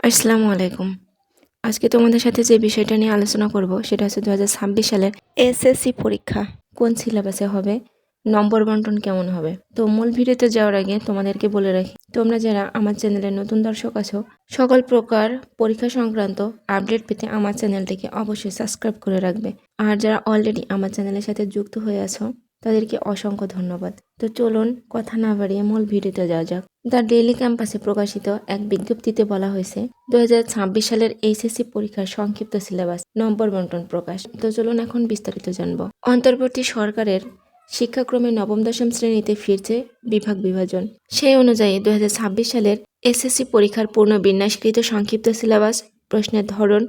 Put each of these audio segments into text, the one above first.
আসসালামু আলাইকুম। আজকে তোমাদের সাথে যে বিষয়টা নিয়ে আলোচনা করব সেটা হচ্ছে 2026 সালের এসএসসি পরীক্ষা কোন সিলেবাসে হবে, নম্বর বন্টন কেমন হবে। তো মূল ভিডিওতে যাওয়ার আগে তোমাদেরকে বলে রাখি, তোমরা যারা আমার চ্যানেলের নতুন দর্শক আছো, সকল প্রকার পরীক্ষা সংক্রান্ত আপডেট পেতে আমার চ্যানেলটিকে অবশ্যই সাবস্ক্রাইব করে রাখবে। আর যারা অলরেডি আমার চ্যানেলের সাথে যুক্ত হয়ে আছো তাদেরকে অসংখ্য ধন্যবাদ। তো চলুন কথা না বাড়িয়ে মূল ভিডিওতে যাওয়া যাক। দ্য ডেইলি ক্যাম্পাসে প্রকাশিত এক বিজ্ঞপ্তিতে বলা হয়েছে 2026 সালের এইচএসসি পরীক্ষার সংক্ষিপ্ত সিলেবাস, নম্বর বন্টন প্রকাশ। তো চলুন এখন বিস্তারিত জানব। অন্তর্বর্তী সরকারের শিক্ষাক্রমে নবম দশম শ্রেণীতে ফিরছে বিভাগ বিভাজন। সেই অনুযায়ী 2026 সালের এসএসসি পরীক্ষার পূর্ণ বিন্যাসকৃত সংক্ষিপ্ত সিলেবাস, প্রশ্নের ধরন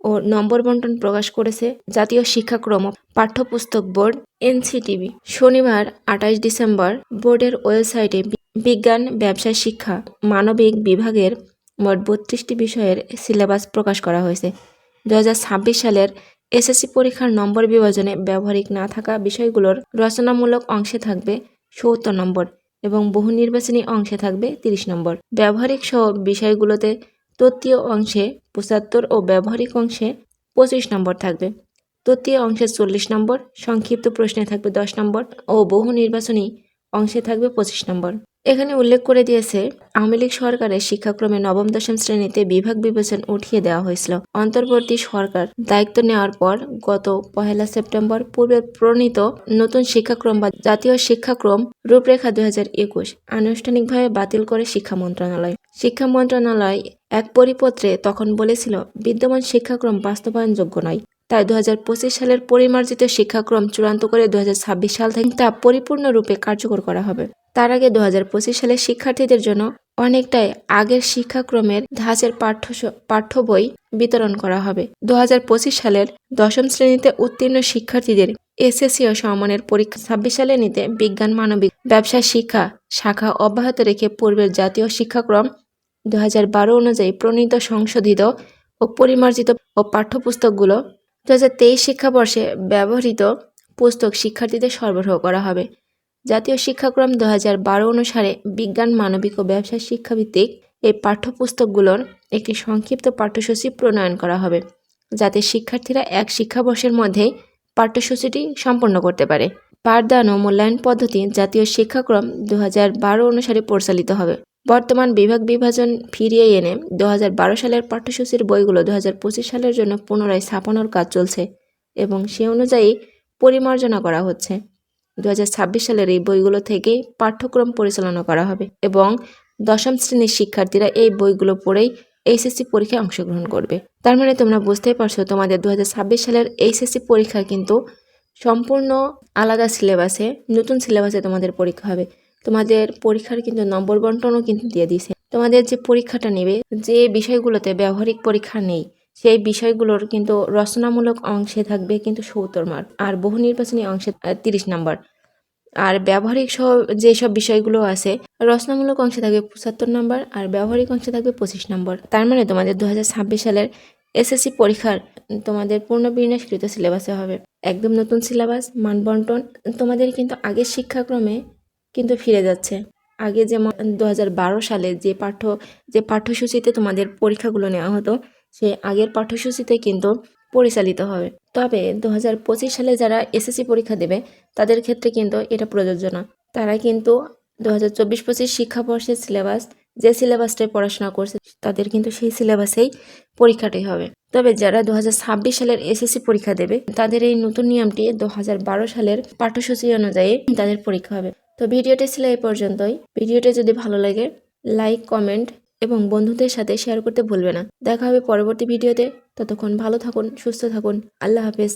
ও নম্বর বন্টন প্রকাশ করেছে জাতীয় শিক্ষাক্রম পাঠ্যপুস্তক বোর্ড এনসিটিবি। শনিবার 28 ডিসেম্বর বোর্ডের ওয়েবসাইটে বিজ্ঞান, ব্যবসা শিক্ষা, মানবিক বিভাগের মোট 32টি বিষয়ের সিলেবাস প্রকাশ করা হয়েছে। 2026 সালের এসএসসি পরীক্ষার নম্বর বিভাজনে ব্যবহারিক না থাকা বিষয়গুলোর রচনামূলক অংশে থাকবে 70 নম্বর এবং বহু নির্বাচনী অংশে থাকবে 30 নম্বর। ব্যবহারিক সহ বিষয়গুলোতে তত্ত্বীয় অংশে 75 ও ব্যবহারিক অংশে 25 নম্বর থাকবে। তত্ত্বীয় অংশে 40 নম্বর, সংক্ষিপ্ত প্রশ্নে থাকবে 10 নম্বর ও বহু নির্বাচনী অংশে থাকবে 25 নম্বর। এখানে উল্লেখ করে দিয়েছে, আওয়ামী লীগ সরকারের শিক্ষাক্রমে নবম দশম শ্রেণীতে বিভাগ বিভাজন উঠিয়ে দেওয়া হয়েছিল। অন্তর্বর্তী সরকার দায়িত্ব নেওয়ার পর গত 1 সেপ্টেম্বর পূর্বে প্রণীত নতুন শিক্ষাক্রম বা জাতীয় শিক্ষাক্রম রূপরেখা 2021 আনুষ্ঠানিকভাবে বাতিল করে শিক্ষা মন্ত্রণালয়। শিক্ষা মন্ত্রণালয় এক পরিপত্রে তখন বলেছিল, বিদ্যমান শিক্ষাক্রম বাস্তবায়নযোগ্য নয়। তাই 2025 সালের পরিমার্জিত শিক্ষাক্রম চূড়ান্ত করে 2026 সাল থেকে তা পরিপূর্ণরূপে কার্যকর করা হবে। তার আগে 2025 সালের শিক্ষার্থীদের জন্য অনেকটাই আগের শিক্ষাক্রমের ধাঁচের পাঠ্য বই বিতরণ করা হবে। 2025 সালের দশম শ্রেণীতে উত্তীর্ণ শিক্ষার্থীদের এসএসসি ও সমমানের পরীক্ষা 26 সালে নিতে বিজ্ঞান, মানবিক, ব্যবসা শিক্ষা শাখা অব্যাহত রেখে পূর্বের জাতীয় শিক্ষাক্রম 2012 অনুযায়ী প্রণীত, সংশোধিত ও পরিমার্জিত ও পাঠ্যপুস্তকগুলো 2023 শিক্ষাবর্ষে ব্যবহৃত পুস্তক শিক্ষার্থীদের সরবরাহ করা হবে। জাতীয় শিক্ষাক্রম 2012 অনুসারে বিজ্ঞান, মানবিক ও ব্যবসায় শিক্ষাভিত্তিক এই পাঠ্যপুস্তকগুলোর একটি সংক্ষিপ্ত পাঠ্যসূচি প্রণয়ন করা হবে, যাতে শিক্ষার্থীরা এক শিক্ষাবর্ষের মধ্যেই পাঠ্যসূচিটি সম্পন্ন করতে পারে। পাঠদান ও মূল্যায়ন পদ্ধতি জাতীয় শিক্ষাক্রম 2012 অনুসারে পরিচালিত হবে। বর্তমান বিভাগ বিভাজন ফিরিয়ে এনে 2012 সালের পাঠ্যসূচির বইগুলো 2025 সালের জন্য পুনরায় ছাপানোর কাজ চলছে এবং সে অনুযায়ী পরিমার্জনা করা হচ্ছে। 2026 সালের এই বইগুলো থেকেই পাঠ্যক্রম পরিচালনা করা হবে এবং দশম শ্রেণীর শিক্ষার্থীরা এই বইগুলো পড়েই এইচএসসি পরীক্ষায় অংশগ্রহণ করবে। তার মানে তোমরা বুঝতেই পারছো, তোমাদের 2026 সালের এইচএসসি পরীক্ষা কিন্তু সম্পূর্ণ আলাদা সিলেবাসে, নতুন সিলেবাসে তোমাদের পরীক্ষা হবে। তোমাদের পরীক্ষার কিন্তু নম্বর বন্টনও কিন্তু দিয়ে দিয়েছে। তোমাদের যে পরীক্ষাটা নেবে, যে বিষয়গুলোতে ব্যবহারিক পরীক্ষা নেই, সেই বিষয়গুলোর কিন্তু রচনামূলক অংশে থাকবে কিন্তু 70 মার্ক আর বহু নির্বাচনী অংশে 30 নম্বর। আর ব্যবহারিক সহ যেসব বিষয়গুলো আছে, রচনামূলক অংশে থাকবে 75 নম্বর আর ব্যবহারিক অংশে থাকবে 25 নম্বর। তার মানে তোমাদের 2026 সালের এসএসসি পরীক্ষার তোমাদের পূর্ণ বিন্যাসকৃত সিলেবাসে হবে। একদম নতুন সিলেবাস, মানবন্টন তোমাদের কিন্তু আগের শিক্ষাক্রমে কিন্তু ফিরে যাচ্ছে। আগে যেমন 2012 সালে যে পাঠ্যসূচিতে তোমাদের পরীক্ষাগুলো নেওয়া হতো, সে আগের পাঠ্যসূচিতে কিন্তু পরিচালিত হবে। তবে 2025 সালে যারা এসএসসি পরীক্ষা দেবে তাদের ক্ষেত্রে কিন্তু এটা প্রযোজ্য না। তারা কিন্তু 2024-25 শিক্ষাবর্ষের সিলেবাস, যে সিলেবাসটায় পড়াশোনা করছে তাদের কিন্তু সেই সিলেবাসেই পরীক্ষাটি হবে। তবে যারা 2026 সালের এসএসসি পরীক্ষা দেবে তাদের এই নতুন নিয়মটি 2012 সালের পাঠ্যসূচি অনুযায়ী তাদের পরীক্ষা হবে। তো ভিডিওটি ছিল এই পর্যন্তই। ভিডিওটি যদি ভালো লাগে লাইক, কমেন্ট এবং বন্ধুদের সাথে শেয়ার করতে ভুলবে না। দেখা হবে পরবর্তী ভিডিওতে। ততক্ষণ ভালো থাকুন, সুস্থ থাকুন। আল্লাহ হাফেজ।